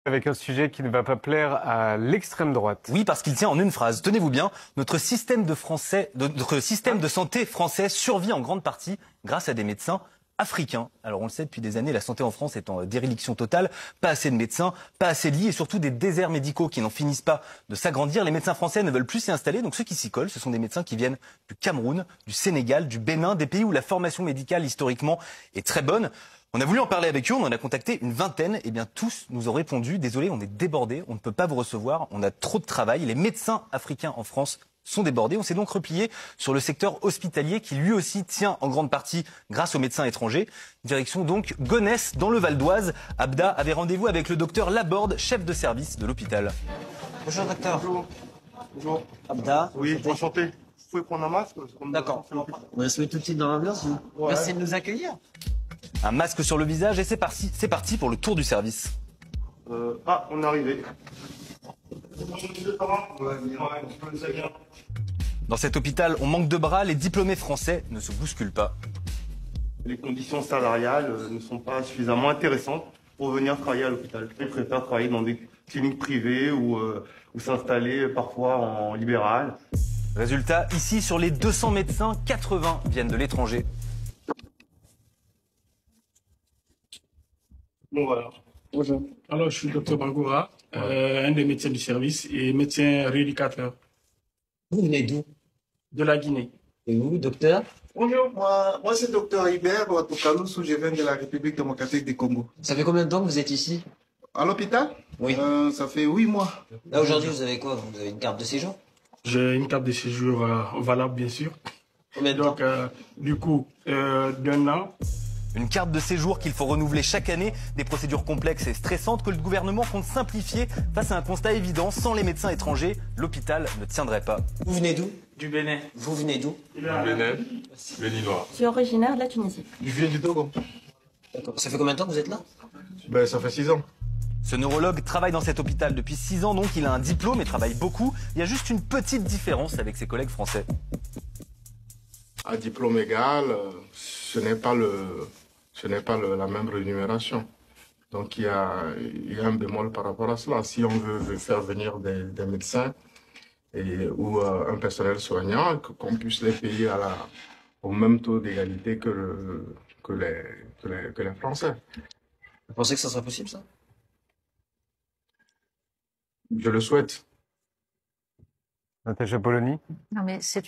Avec un sujet qui ne va pas plaire à l'extrême droite. Oui, parce qu'il tient en une phrase. Tenez-vous bien, notre système de santé français survit en grande partie grâce à des médecins africains. Alors on le sait depuis des années, la santé en France est en déréliction totale. Pas assez de médecins, pas assez de lits et surtout des déserts médicaux qui n'en finissent pas de s'agrandir. Les médecins français ne veulent plus s'y installer, donc ceux qui s'y collent, ce sont des médecins qui viennent du Cameroun, du Sénégal, du Bénin, des pays où la formation médicale historiquement est très bonne. On a voulu en parler avec eux, on en a contacté une vingtaine. Eh bien, tous nous ont répondu, désolé, on est débordés, on ne peut pas vous recevoir, on a trop de travail. Les médecins africains en France sont débordés. On s'est donc replié sur le secteur hospitalier qui lui aussi tient en grande partie grâce aux médecins étrangers. Direction donc Gonesse, dans le Val d'Oise. Abda avait rendez-vous avec le docteur Laborde, chef de service de l'hôpital. Bonjour docteur. Bonjour. Bonjour. Abda. Oui, enchanté. Vous pouvez prendre un masque? D'accord. On va se mettre tout de suite dans l'ambiance. Ouais. Merci de nous accueillir. Un masque sur le visage et c'est parti pour le tour du service. On est arrivé. Dans cet hôpital, on manque de bras, les diplômés français ne se bousculent pas. Les conditions salariales ne sont pas suffisamment intéressantes pour venir travailler à l'hôpital. Ils préfèrent travailler dans des cliniques privées ou s'installer parfois en libéral. Résultat, ici, sur les 200 médecins, 80 viennent de l'étranger. Bon, voilà. Bonjour. Alors, je suis le docteur Bangoura, un des médecins du service et médecin rééducateur Vous venez d'où? de la Guinée. Et vous, docteur? Bonjour, moi c'est Dr Hubert Ouatoukaloussou, je viens de la République démocratique du Congo. Ça fait combien de temps que vous êtes ici? À l'hôpital? Oui. Ça fait 8 mois. Là, aujourd'hui, vous avez quoi? Vous avez une carte de séjour? J'ai une carte de séjour valable, bien sûr. Combien de temps? Donc, du coup, d'un an. Une carte de séjour qu'il faut renouveler chaque année, des procédures complexes et stressantes que le gouvernement compte simplifier face à un constat évident, sans les médecins étrangers, l'hôpital ne tiendrait pas. Vous venez d'où? Du Bénin. Vous venez d'où? Bénin, béninois. Je suis originaire de la Tunisie. Je viens du Togo. D'accord. Ça fait combien de temps que vous êtes là? Ça fait 6 ans. Ce neurologue travaille dans cet hôpital depuis 6 ans, donc il a un diplôme et travaille beaucoup. Il y a juste une petite différence avec ses collègues français. À diplôme égal, ce n'est pas la même rémunération. Donc il y a un bémol par rapport à cela. Si on veut faire venir des médecins ou un personnel soignant, qu'on puisse les payer au même taux d'égalité que les Français. Vous pensez que ça sera possible, ça? Je le souhaite. Natacha Polony. Non, mais c'est